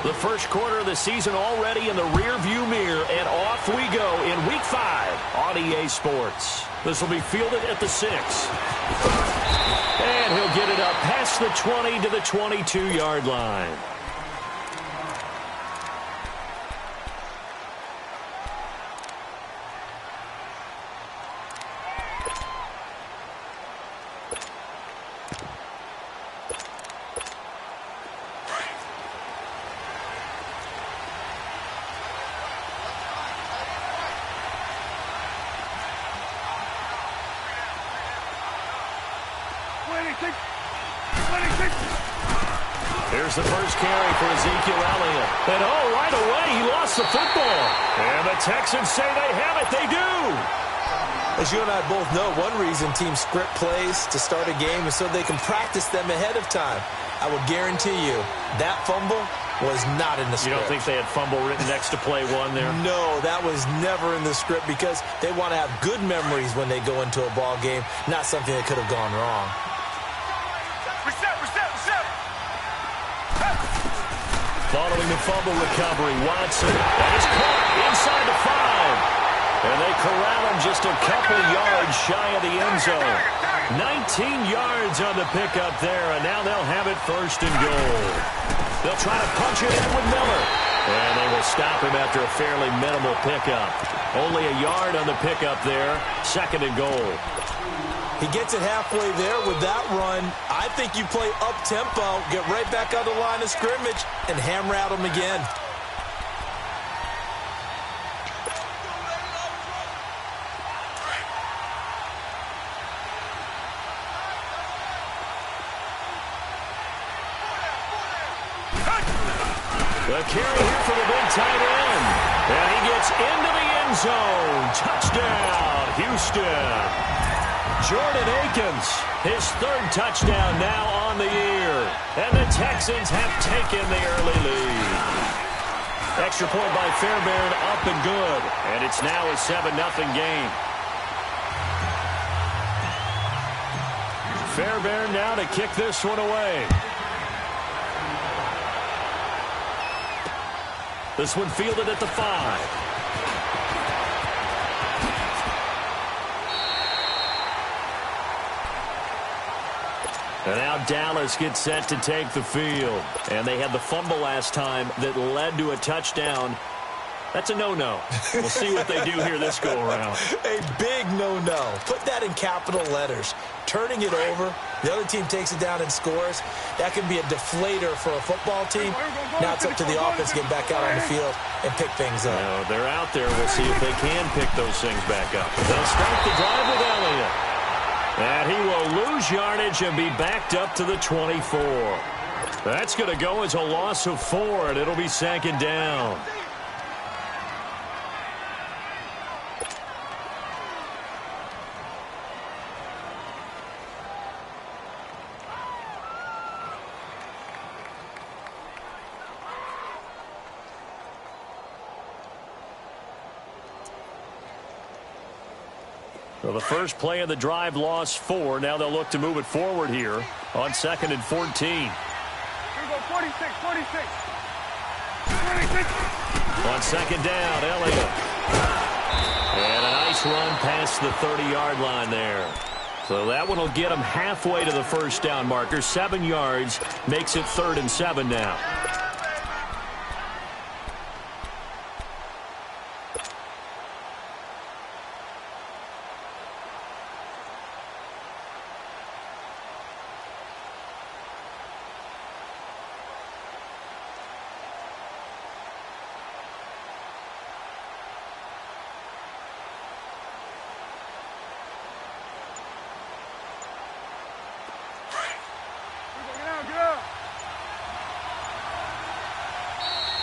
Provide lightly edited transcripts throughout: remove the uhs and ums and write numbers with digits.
The first quarter of the season already in the rearview mirror, and off we go in Week 5 on EA Sports. This will be fielded at the 6. And he'll get it up past the 20 to the 22-yard line. Here's the first carry for Ezekiel Elliott. And right away, he lost the football. And the Texans say they have it. They do. As you and I both know, one reason teams script plays to start a game is so they can practice them ahead of time. I will guarantee you that fumble was not in the script. You don't think they had fumble written next to play one there? No, that was never in the script because they want to have good memories when they go into a ball game, not something that could have gone wrong. Following the fumble recovery, Watson is caught inside the 5. And they corral him just a couple yards shy of the end zone. 19 yards on the pickup there, and now they'll have it first and goal. They'll try to punch it in with Miller. And they will stop him after a fairly minimal pickup. Only a yard on the pickup there, second and goal. He gets it halfway there with that run. I think you play up-tempo, get right back on the line of scrimmage, and hammer at him again. The carry here for the big tight end. And he gets into the end zone. Touchdown, Houston. Jordan Akins, his third touchdown now on the year. And the Texans have taken the early lead. Extra point by Fairbairn, up and good. And it's now a 7-0 game. Fairbairn now to kick this one away. This one fielded at the 5. And now Dallas gets set to take the field. And they had the fumble last time that led to a touchdown. That's a no-no. We'll see what they do here this go-around. A big no-no. Put that in capital letters. Turning it over, the other team takes it down and scores. That can be a deflator for a football team. Now it's up to the offense to get back out on the field and pick things up. No, they're out there. We'll see if they can pick those things back up. They'll start the drive with Elliott. And he will lose yardage and be backed up to the 24. That's going to go as a loss of 4, and it'll be second down. Well, the first play of the drive lost 4. Now they'll look to move it forward here on 2nd and 14. Here we go, 46. On second down, Elliott. And a nice run past the 30-yard line there. So that one will get him halfway to the first down marker. 7 yards makes it 3rd and 7 now.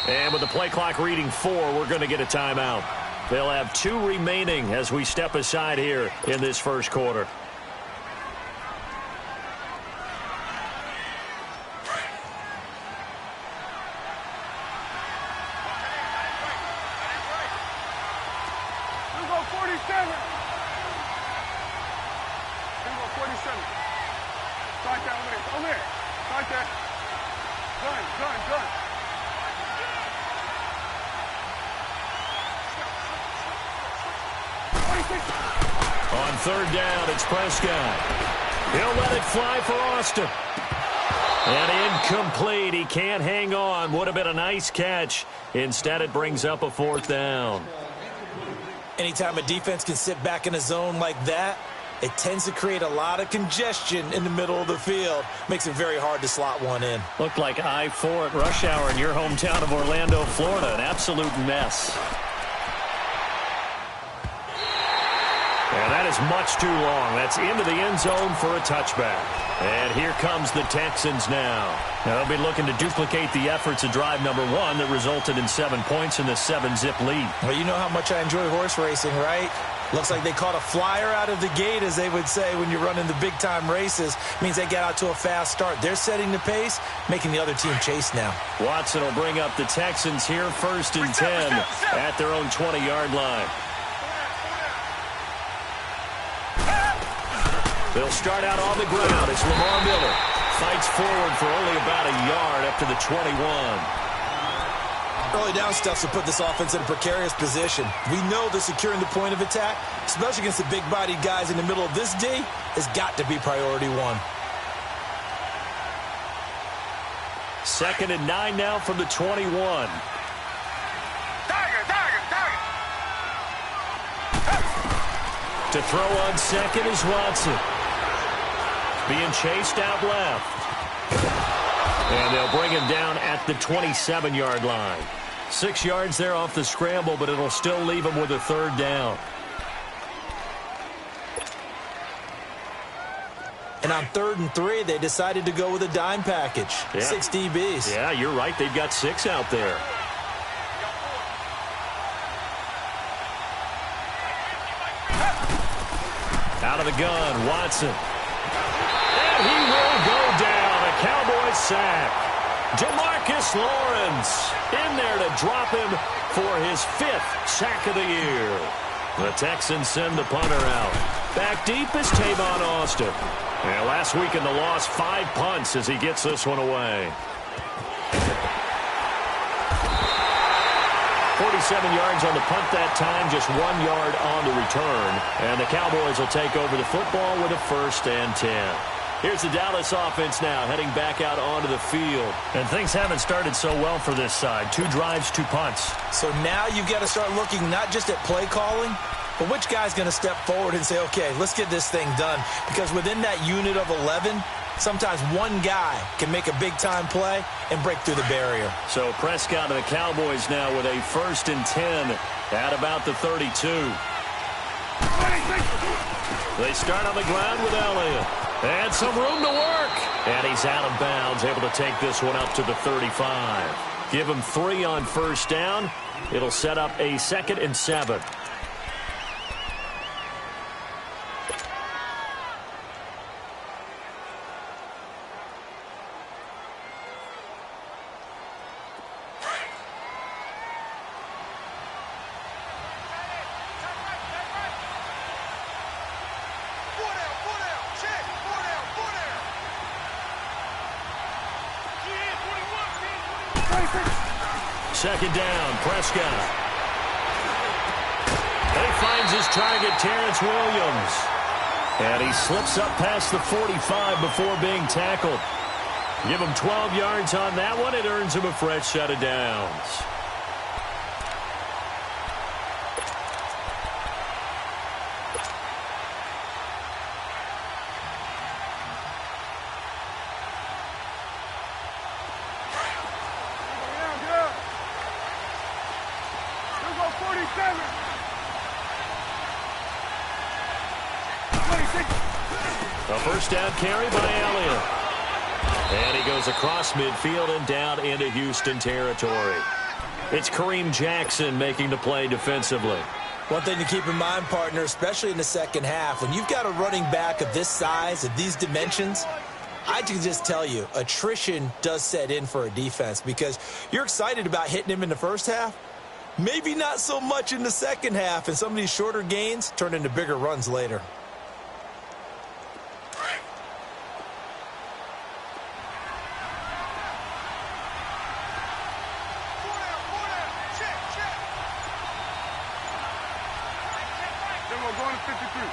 And with the play clock reading 4, we're going to get a timeout. They'll have 2 remaining as we step aside here in this first quarter. Here we go, 47. Here we go, 47. Start that over there. Start that. Done. On third down, it's Prescott. He'll let it fly for Austin. And incomplete. He can't hang on. Would have been a nice catch. Instead, it brings up a fourth down. Anytime a defense can sit back in a zone like that, it tends to create a lot of congestion in the middle of the field. Makes it very hard to slot one in. Looked like I-4 at rush hour in your hometown of Orlando, Florida. An absolute mess. And that is much too long. That's into the end zone for a touchback. And here comes the Texans now. They'll be looking to duplicate the efforts of drive number 1 that resulted in 7 points in the 7-zip lead. Well, you know how much I enjoy horse racing, right? Looks like they caught a flyer out of the gate, as they would say when you're running the big-time races. Means they get out to a fast start. They're setting the pace, making the other team chase now. Watson will bring up the Texans here, 1st and 10 at their own 20-yard line. They'll start out on the ground. It's Lamar Miller. Fights forward for only about a yard up to the 21. Early down stuff to put this offense in a precarious position. We know that securing the point of attack, especially against the big-bodied guys in the middle of this D, has got to be priority 1. 2nd and 9 now from the 21. To throw on 2nd is Watson. Being chased out left. And they'll bring him down at the 27-yard line. 6 yards there off the scramble, but it'll still leave him with a 3rd down. And on 3rd and 3, they decided to go with a dime package. Yeah. 6 DBs. Yeah, you're right. They've got 6 out there. Out of the gun, Watson. And he will go down. A Cowboys sack. Jamarcus Lawrence in there to drop him for his 5th sack of the year. The Texans send the punter out. Back deep is Tavon Austin. And last week in the loss, 5 punts as he gets this one away. 47 yards on the punt that time, just 1 yard on the return. And the Cowboys will take over the football with a 1st and 10. Here's the Dallas offense now, heading back out onto the field. And things haven't started so well for this side. 2 drives, 2 punts. So now you've got to start looking not just at play calling, but which guy's going to step forward and say, okay, let's get this thing done. Because within that unit of 11, sometimes one guy can make a big-time play and break through the barrier. So Prescott and the Cowboys now with a 1st and 10 at about the 32. They start on the ground with Elliott. And some room to work. And he's out of bounds, able to take this one up to the 35. Give him 3 on 1st down. It'll set up a 2nd and 7. Second down, Prescott. And he finds his target, Terrence Williams. And he slips up past the 45 before being tackled. Give him 12 yards on that one. It earns him a fresh set of downs. A 1st down carry by Elliott. And he goes across midfield and down into Houston territory. It's Kareem Jackson making the play defensively. One thing to keep in mind, partner, especially in the second half, when you've got a running back of this size, of these dimensions, I can just tell you, attrition does set in for a defense because you're excited about hitting him in the first half. Maybe not so much in the second half, and some of these shorter gains turn into bigger runs later. going to 53.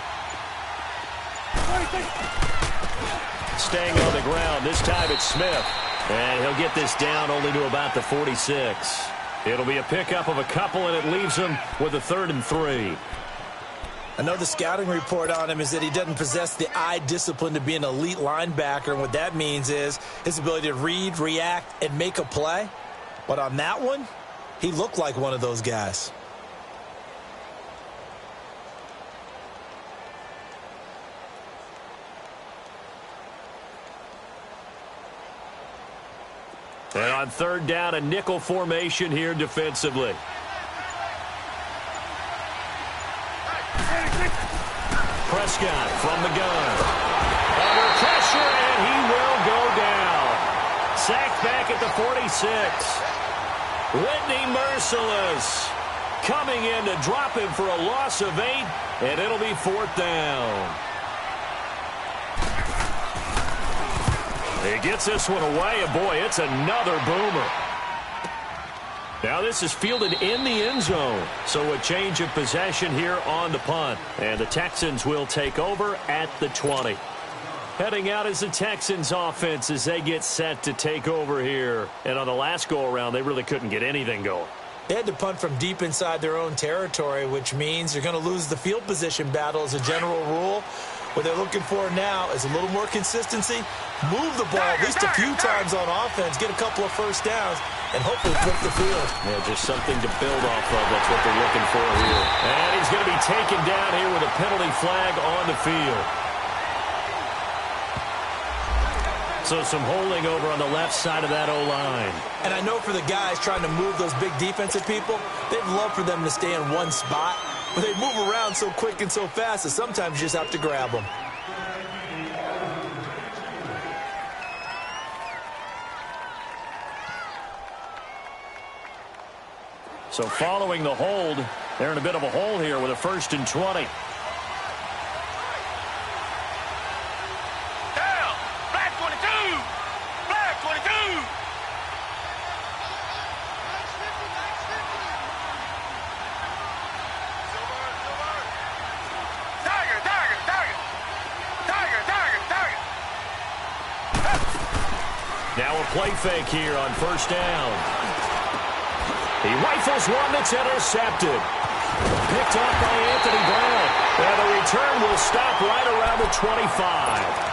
Staying on the ground. This time it's Smith. And he'll get this down only to about the 46. It'll be a pickup of a couple, and it leaves him with a 3rd and 3. I know the scouting report on him is that he doesn't possess the eye discipline to be an elite linebacker, and what that means is his ability to read, react, and make a play. But on that one, he looked like one of those guys. And on 3rd down, a nickel formation here defensively. Prescott from the gun. Under pressure, and he will go down. Sacked back at the 46. Whitney Merciless coming in to drop him for a loss of 8, and it'll be 4th down. He gets this one away, and boy, it's another boomer. Now this is fielded in the end zone, so a change of possession here on the punt. And the Texans will take over at the 20. Heading out is the Texans offense as they get set to take over here. And on the last go-around, they really couldn't get anything going. They had to punt from deep inside their own territory, which means you're going to lose the field position battle as a general rule. What they're looking for now is a little more consistency, move the ball at least a few times on offense, get a couple of first downs, and hopefully flip the field. Yeah, just something to build off of. That's what they're looking for here. And he's going to be taken down here with a penalty flag on the field. So some holding over on the left side of that O-line. And I know for the guys trying to move those big defensive people, they'd love for them to stay in one spot. But they move around so quick and so fast that sometimes you just have to grab them. So following the hold, they're in a bit of a hole here with a 1st and 20. Down! Black 22! Black 22! Tiger! Tiger! Tiger! Tiger! Tiger! Tiger! Now a play fake here on 1st down. He rifles one that's intercepted. Picked off by Anthony Brown. And the return will stop right around the 25.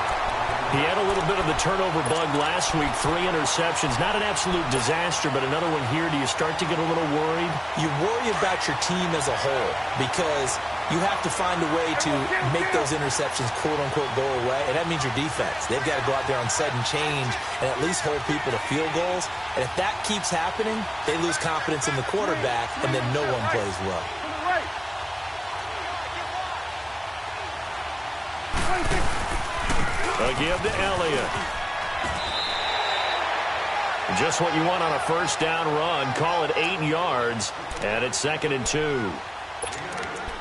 He had a little bit of the turnover bug last week. 3 interceptions. Not an absolute disaster, but another one here. Do you start to get a little worried? You worry about your team as a whole because you have to find a way to make those interceptions, quote-unquote, go away. And that means your defense. They've got to go out there on sudden change and at least hold people to field goals. And if that keeps happening, they lose confidence in the quarterback, and then no one plays well. A give to Elliott. Just what you want on a 1st down run. Call it 8 yards, and it's 2nd and 2.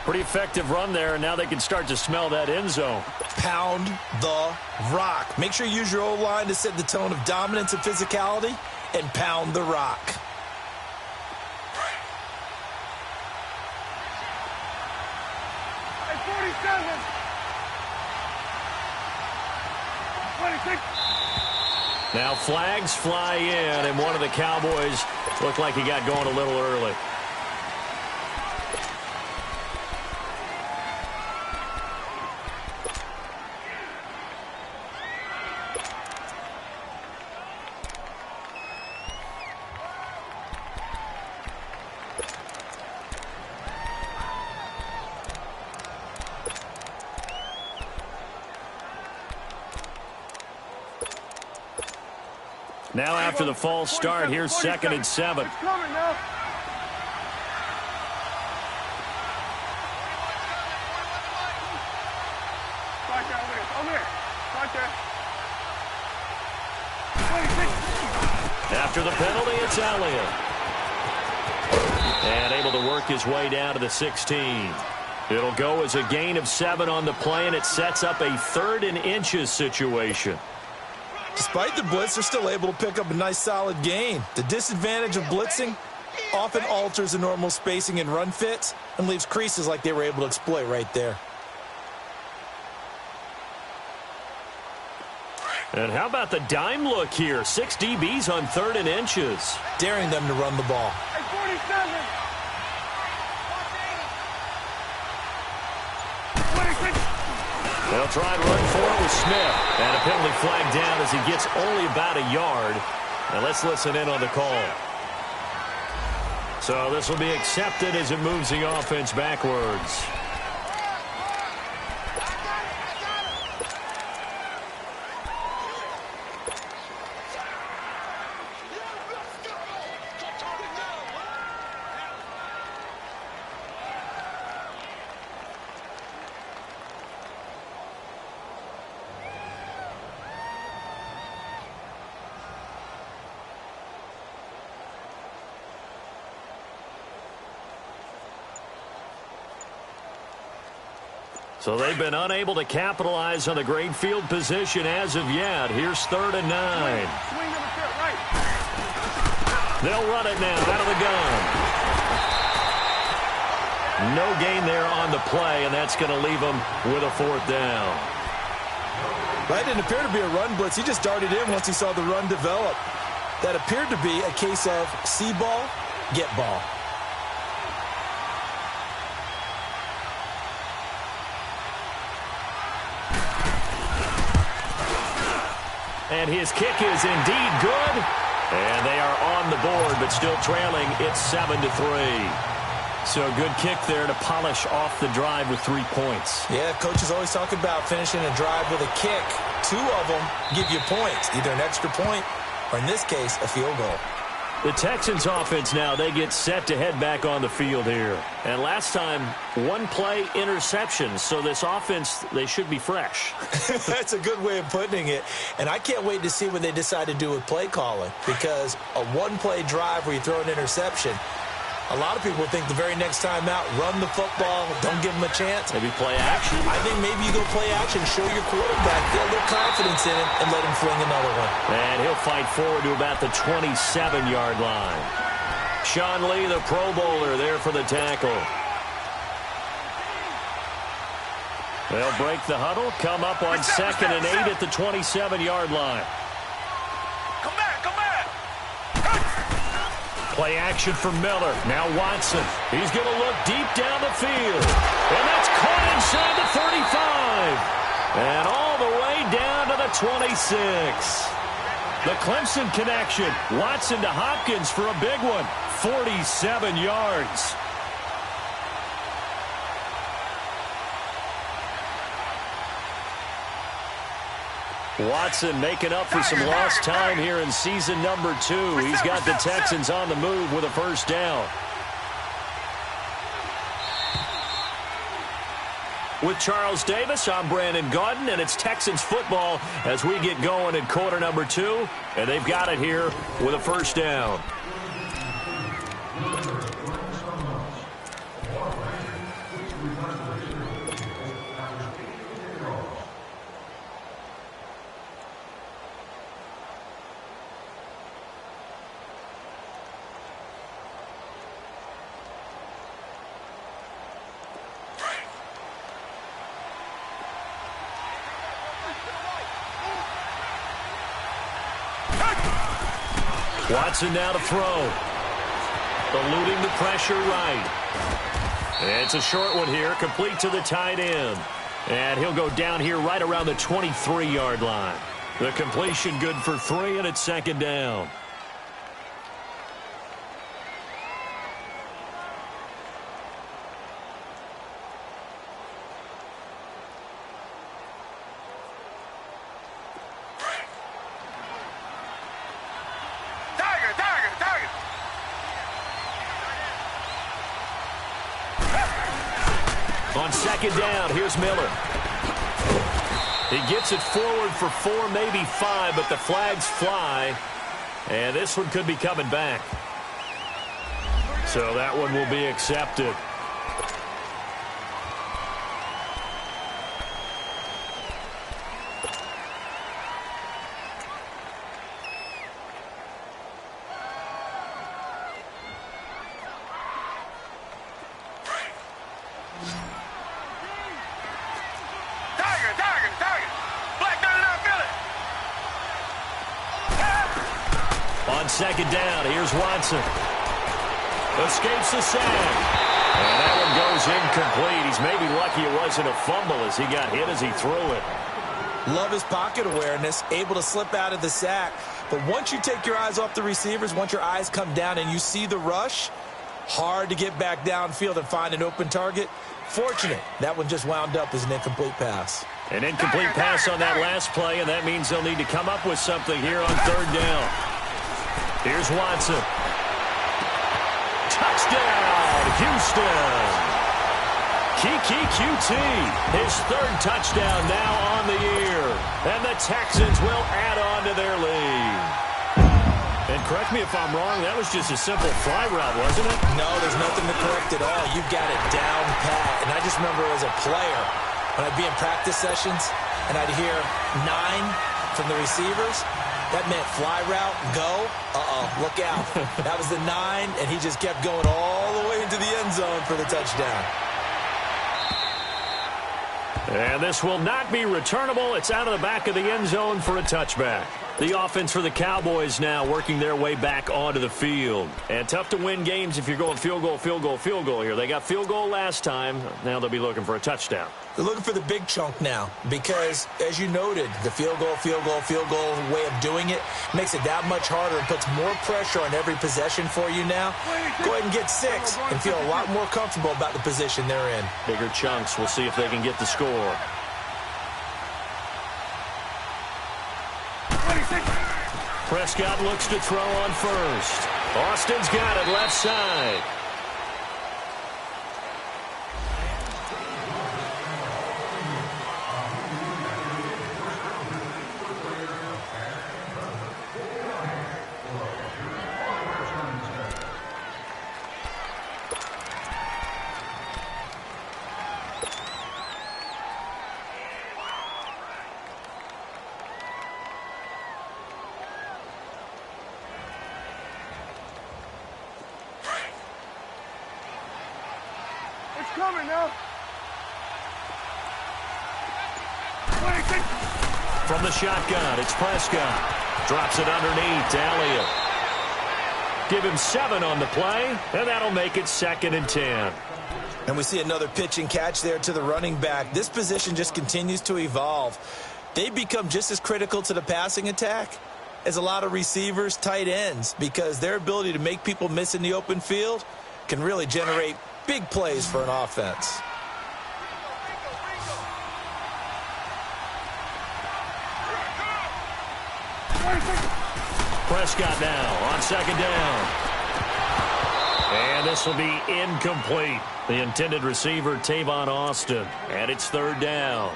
Pretty effective run there, and now they can start to smell that end zone. Pound the rock. Make sure you use your O-line to set the tone of dominance and physicality, and pound the rock. Hey, 47! 26! Now flags fly in, and one of the Cowboys looked like he got going a little early. Now after the false start, here's 2nd and 7. It's coming now. Right there, over there. Right there. 26. After the penalty, it's Elliott. And able to work his way down to the 16. It'll go as a gain of 7 on the play, and it sets up a 3rd and inches situation. Despite the blitz, they're still able to pick up a nice solid gain. The disadvantage of blitzing often alters the normal spacing and run fits and leaves creases like they were able to exploit right there. And how about the dime look here? 6 DBs on 3rd and inches. Daring them to run the ball. Hey, 47. They'll try and run for it with Smith. And a penalty flag down as he gets only about a yard. Now let's listen in on the call. So this will be accepted as it moves the offense backwards. So they've been unable to capitalize on the great field position as of yet. Here's 3rd and 9. They'll run it now out of the gun. No gain there on the play, and that's going to leave them with a 4th down. That didn't appear to be a run blitz. He just darted in once he saw the run develop. That appeared to be a case of see ball, get ball. And his kick is indeed good. And they are on the board, but still trailing. It's 7-3. So good kick there to polish off the drive with 3 points. Yeah, coaches always talk about finishing a drive with a kick. 2 of them give you points, either an extra point or, in this case, a field goal. The Texans offense now, they get set to head back on the field here. And last time, 1 play interception. So this offense, they should be fresh. That's a good way of putting it. And I can't wait to see what they decide to do with play calling. Because a 1-play drive where you throw an interception, a lot of people think the very next time out, run the football, don't give them a chance. Maybe play action. I think maybe you go play action, show your quarterback, get a little confidence in him, and let him fling another one. And he'll fight forward to about the 27-yard line. Sean Lee, the Pro Bowler, there for the tackle. They'll break the huddle, come up on 2nd and 8 at the 27-yard line. Come back, come back. Play action for Miller. Now Watson. He's going to look deep down the field. And that's caught inside the 35. And all the way down to the 26. The Clemson connection. Watson to Hopkins for a big one. 47 yards. Watson making up for some lost time here in season number 2. He's got the Texans on the move with a 1st down. With Charles Davis, I'm Brandon Gaudin, and it's Texans football as we get going in quarter number 2. And they've got it here with a 1st down. Watson now to throw. Eluding the pressure right. It's a short one here, complete to the tight end. And he'll go down here right around the 23-yard line. The completion good for 3, and it's 2nd down. On 2nd down, here's Miller. He gets it forward for 4, maybe 5, but the flags fly. And this one could be coming back. So that one will be accepted. second down. Here's Watson. Escapes the sack. And that one goes incomplete. He's maybe lucky it wasn't a fumble as he got hit as he threw it. Love his pocket awareness, able to slip out of the sack. But once you take your eyes off the receivers, once your eyes come down and you see the rush, hard to get back downfield and find an open target. Fortunate, that one just wound up as an incomplete pass. An incomplete pass on that last play, and that means they'll need to come up with something here on third down. Here's Watson. Touchdown, Houston. Kiki QT, his third touchdown now on the year. And the Texans will add on to their lead. And correct me if I'm wrong, that was just a simple fly route, wasn't it? No, there's nothing to correct at all. You've got it down pat. And I just remember as a player, when I'd be in practice sessions, and I'd hear 9 from the receivers, that meant fly route, go, look out. That was the 9, and he just kept going all the way into the end zone for the touchdown. And this will not be returnable. It's out of the back of the end zone for a touchback. The offense for the Cowboys now working their way back onto the field. And tough to win games if you're going field goal, field goal, field goal here. They got field goal last time. Now they'll be looking for a touchdown. They're looking for the big chunk now because, as you noted, the field goal way of doing it makes it that much harder and puts more pressure on every possession for you now. Go ahead and get 6 and feel a lot more comfortable about the position they're in. Bigger chunks. We'll see if they can get the score. Prescott looks to throw on first. Austin's got it left side. Coming now. From the shotgun, it's Prescott. Drops it underneath to Elliott. Give him 7 on the play, and that'll make it 2nd and 10. And we see another pitch and catch there to the running back. This position just continues to evolve. They become just as critical to the passing attack as a lot of receivers, tight ends, because their ability to make people miss in the open field can really generate big plays for an offense. Prescott now on 2nd down. And this will be incomplete. The intended receiver, Tavon Austin. And it's 3rd down.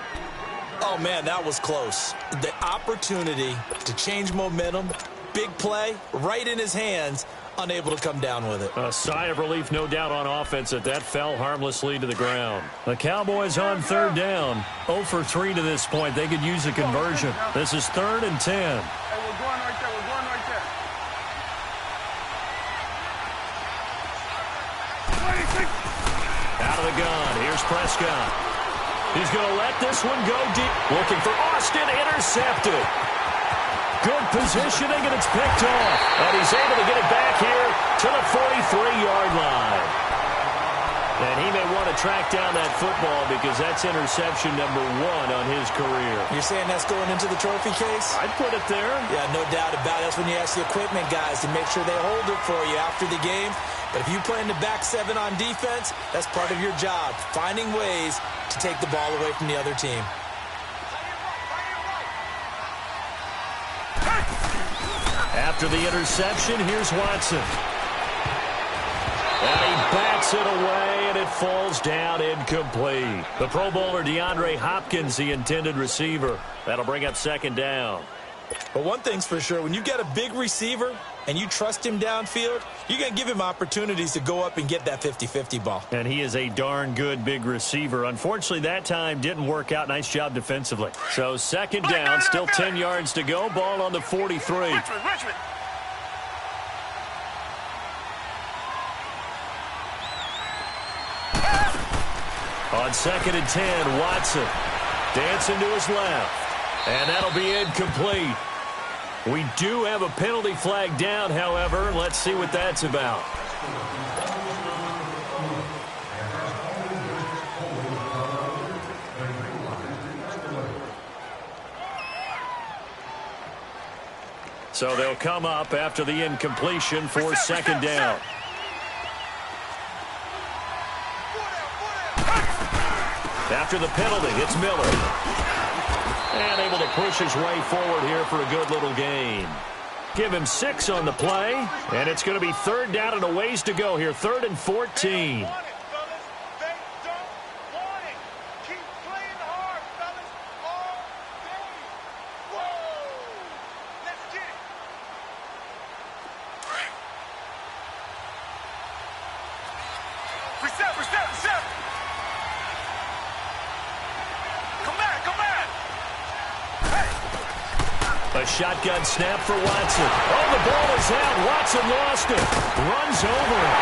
Oh, man, that was close. The opportunity to change momentum, big play, right in his hands, unable to come down with it. A sigh of relief, no doubt, on offense that fell harmlessly to the ground. The Cowboys on 3rd down. 0 for 3 to this point. They could use a conversion. This is 3rd and 10. Hey, we're going right there. We're going right there. Out of the gun. Here's Prescott. He's going to let this one go deep. Looking for Austin. Intercepted. Good positioning, and it's picked off. And he's able to get it back here to the 43-yard line. And he may want to track down that football because that's interception number 1 on his career. You're saying that's going into the trophy case? I'd put it there. Yeah, no doubt about it. That's when you ask the equipment guys to make sure they hold it for you after the game. But if you play in the back 7 on defense, that's part of your job, finding ways to take the ball away from the other team. After the interception, here's Watson. And he bats it away, and it falls down incomplete. The Pro Bowler DeAndre Hopkins, the intended receiver. That'll bring up 2nd down. But one thing's for sure, when you got a big receiver and you trust him downfield, you're going to give him opportunities to go up and get that 50-50 ball. And he is a darn good big receiver. Unfortunately, that time didn't work out. Nice job defensively. So 2nd down, still 10 yards to go. Ball on the 43. Richmond. On 2nd and 10, Watson dancing to his left. And that'll be incomplete. We do have a penalty flag down, however. Let's see what that's about. So they'll come up after the incompletion for second down. After the penalty, it's Miller. And able to push his way forward here for a good little gain. Give him 6 on the play, and it's going to be third down and a ways to go here. 3rd and 14. A shotgun snap for Watson. Oh, the ball is out. Watson lost it. Runs over it.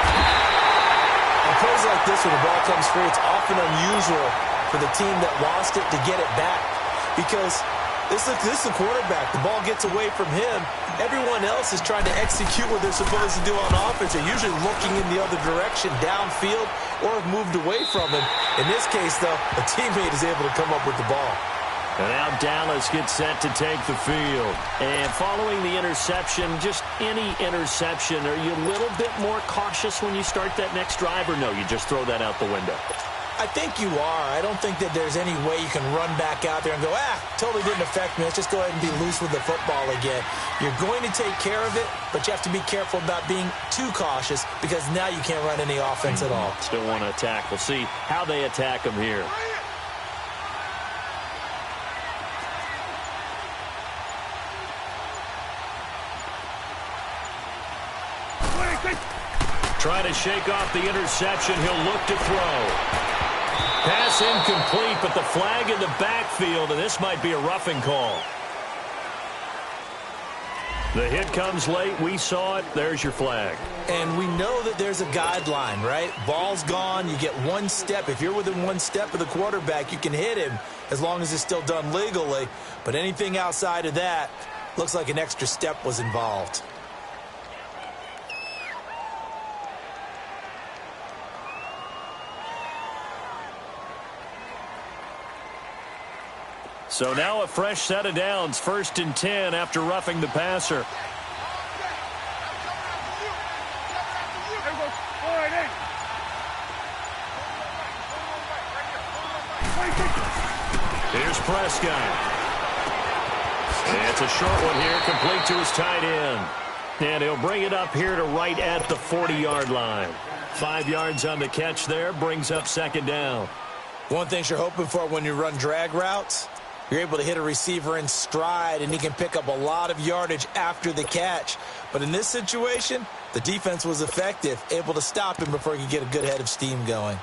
On plays like this, when the ball comes free, it's often unusual for the team that lost it to get it back. Because this is the quarterback. The ball gets away from him. Everyone else is trying to execute what they're supposed to do on offense. They're usually looking in the other direction, downfield, or have moved away from him. In this case, though, a teammate is able to come up with the ball. And now Dallas gets set to take the field. And following the interception, just any interception, are you a little bit more cautious when you start that next drive, or no, you just throw that out the window? I think you are. I don't think that there's any way you can run back out there and go, totally didn't affect me. Let's just go ahead and be loose with the football again. You're going to take care of it, but you have to be careful about being too cautious because now you can't run any offense at all. Still want to attack. We'll see how they attack them here. Trying to shake off the interception. He'll look to throw. Pass incomplete, but the flag in the backfield, and this might be a roughing call. The hit comes late. We saw it. There's your flag. And we know that there's a guideline, right? Ball's gone. You get one step. If you're within one step of the quarterback, you can hit him as long as it's still done legally. But anything outside of that, looks like an extra step was involved. So now a fresh set of downs, 1st and 10 after roughing the passer. Here's Prescott. And it's a short one here, complete to his tight end. And he'll bring it up here to right at the 40-yard line. 5 yards on the catch there, brings up second down. One thing you're hoping for when you run drag routes, you're able to hit a receiver in stride, and he can pick up a lot of yardage after the catch. But in this situation, the defense was effective, able to stop him before he could get a good head of steam going.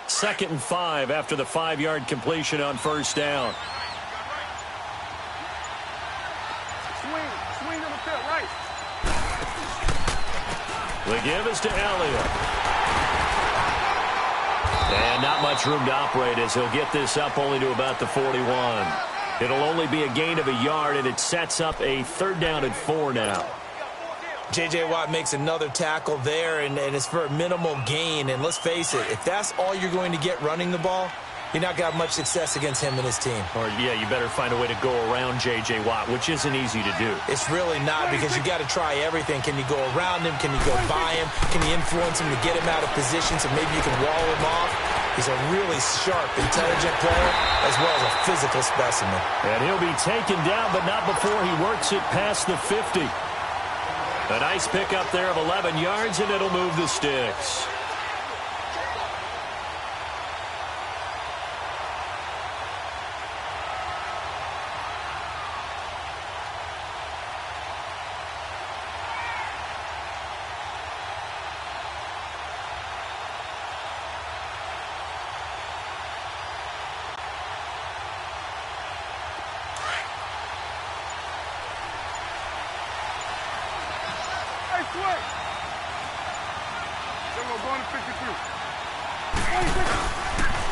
Second and 5 after the 5-yard completion on first down. Swing on the field, right. The give is to Elliott. And not much room to operate as he'll get this up only to about the 41. It'll only be a gain of a yard, and it sets up a 3rd down and 4 now. J.J. Watt makes another tackle there, and it's for a minimal gain. And let's face it, if that's all you're going to get running the ball, you're not going to have much success against him and his team. Or, yeah, you better find a way to go around J.J. Watt, which isn't easy to do. It's really not, because you got to try everything. Can you go around him? Can you go by him? Can you influence him to get him out of position so maybe you can wall him off? He's a really sharp, intelligent player, as well as a physical specimen. And he'll be taken down, but not before he works it past the 50. A nice pickup there of 11 yards, and it'll move the sticks.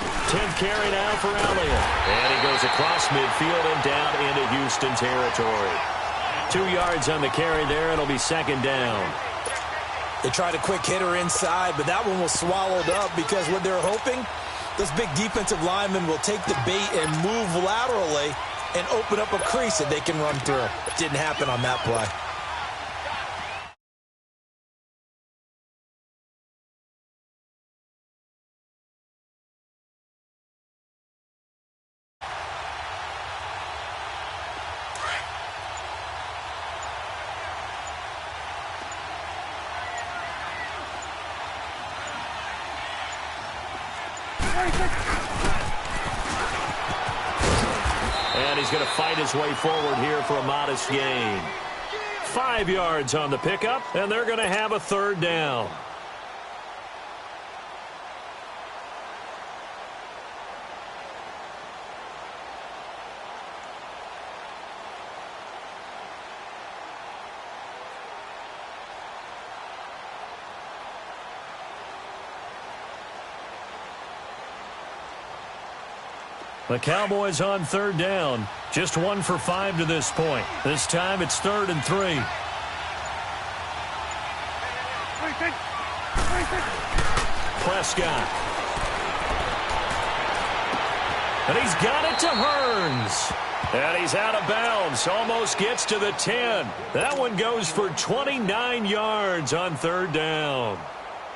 10th carry now for Elliott. And he goes across midfield and down into Houston territory. 2 yards on the carry there. It'll be second down. They tried a quick hitter inside, but that one was swallowed up because what they're hoping, this big defensive lineman will take the bait and move laterally and open up a crease that they can run through. Didn't happen on that play. And he's going to fight his way forward here for a modest gain. 5 yards on the pickup, and they're going to have a third down. The Cowboys on third down. Just 1 for 5 to this point. This time it's 3rd and 3. Prescott. And he's got it to Hearns. And he's out of bounds. Almost gets to the 10. That one goes for 29 yards on third down.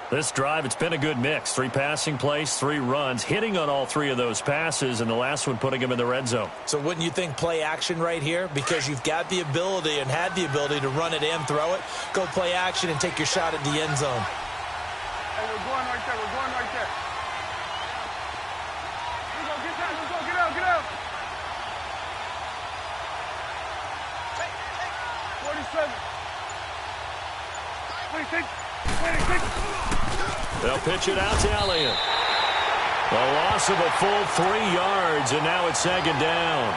This drive, it's been a good mix. 3 passing plays, 3 runs, hitting on all 3 of those passes, and the last one putting him in the red zone. So wouldn't you think play action right here? Because you've got the ability and had the ability to run it and throw it. Go play action and take your shot at the end zone. Hey, we're going right there. We're going right there. Let's go. Get down. Let's go. Get out. Get out. 47. 26. 26. They'll pitch it out to Elliott. A loss of a full 3 yards, and now it's second down.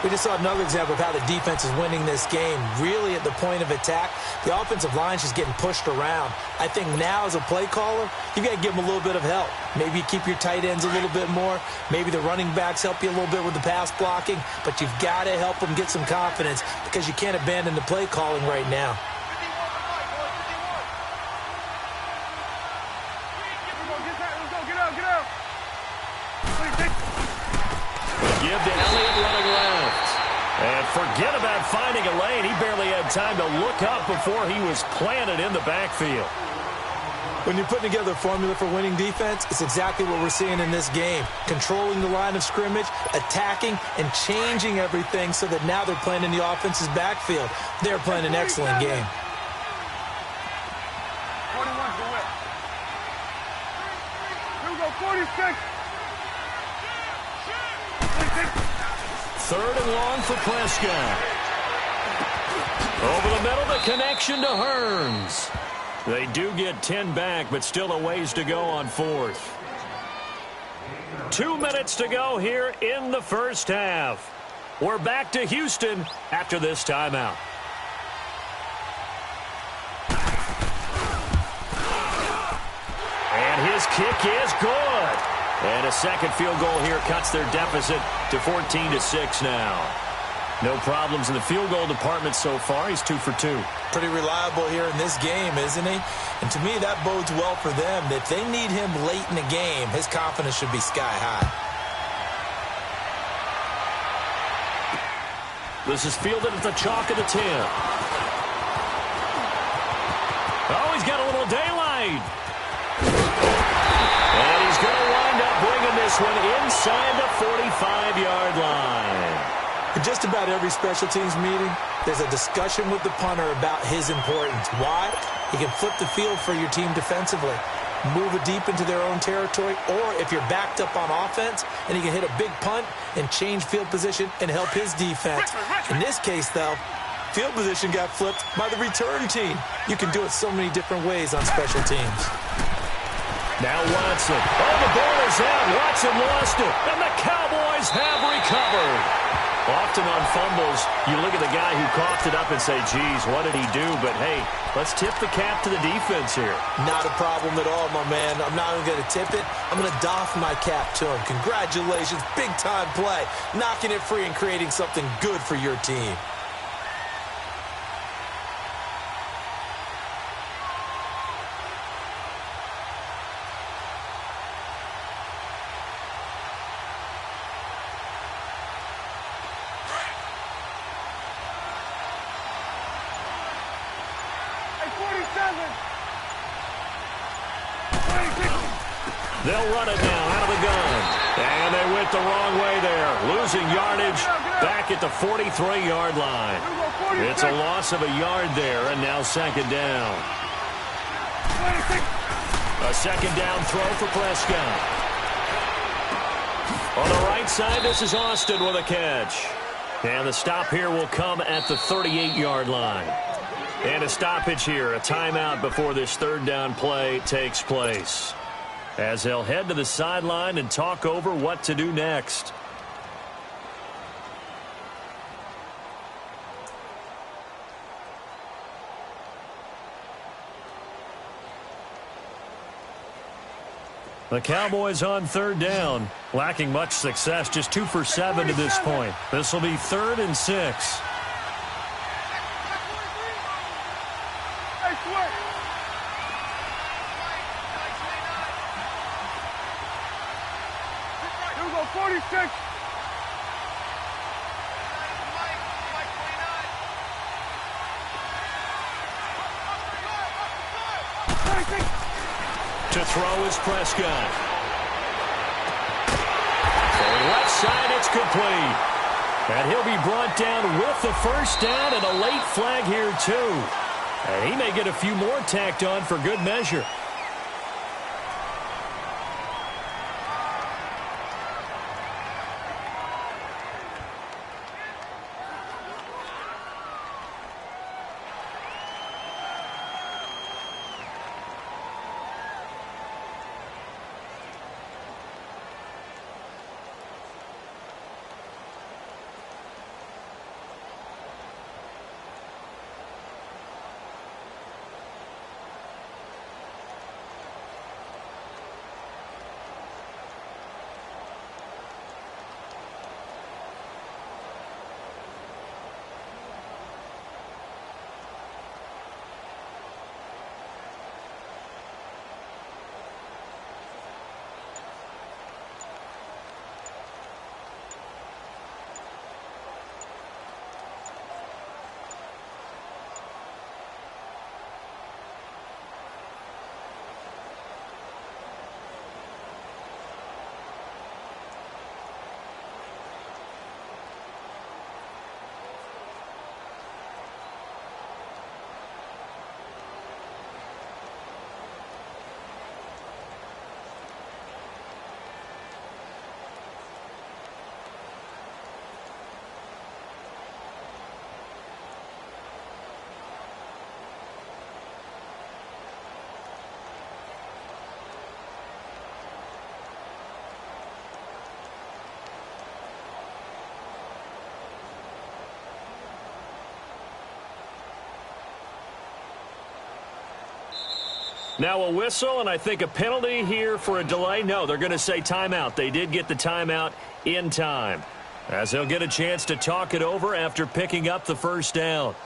We just saw another example of how the defense is winning this game. Really at the point of attack, the offensive line's just getting pushed around. I think now as a play caller, you've got to give them a little bit of help. Maybe you keep your tight ends a little bit more. Maybe the running backs help you a little bit with the pass blocking. But you've got to help them get some confidence because you can't abandon the play calling right now. Give to Elliott running left. And forget about finding a lane. He barely had time to look up before he was planted in the backfield. When you're putting together a formula for winning defense, it's exactly what we're seeing in this game. Controlling the line of scrimmage, attacking, and changing everything so that now they're playing in the offense's backfield. They're playing an excellent game. 41 to win. Here we go, 46. 3rd and long for Prescott. Over the middle, the connection to Hearns. They do get 10 back, but still a ways to go on 4th. 2 minutes to go here in the first half. We're back to Houston after this timeout. And his kick is good. And a second field goal here cuts their deficit to 14-6 now. No problems in the field goal department so far. He's 2 for 2. Pretty reliable here in this game, isn't he? And to me, that bodes well for them. If they need him late in the game, his confidence should be sky high. This is fielded at the chalk of the 10. Oh, he's got a little daylight. And he's going to wind up bringing this one inside the 45-yard line. In just about every special teams meeting, there's a discussion with the punter about his importance. Why? He can flip the field for your team defensively, move it deep into their own territory, or if you're backed up on offense, and he can hit a big punt and change field position and help his defense. In this case, though, field position got flipped by the return team. You can do it so many different ways on special teams. Now Watson. Oh, the ball is out. Watson lost it, and the Cowboys have recovered. Often on fumbles, you look at the guy who coughed it up and say, geez, what did he do? But, hey, let's tip the cap to the defense here. Not a problem at all, my man. I'm not even going to tip it. I'm going to doff my cap to him. Congratulations. Big-time play. Knocking it free and creating something good for your team. They'll run it now out of the gun. And they went the wrong way there. Losing yardage back at the 43-yard line. It's a loss of a yard there, and now second down. A second down throw for Prescott. On the right side, this is Austin with a catch. And the stop here will come at the 38-yard line. And a stoppage here, a timeout before this third down play takes place, as they'll head to the sideline and talk over what to do next. The Cowboys on third down, lacking much success, just 2 for 7 to this point. This will be 3rd and 6. To throw is Prescott. Going left side, it's complete. And he'll be brought down with the first down and a late flag here too. And he may get a few more tacked on for good measure. Now a whistle, and I think a penalty here for a delay. No, they're going to say timeout. They did get the timeout in time, as they'll get a chance to talk it over after picking up the first down.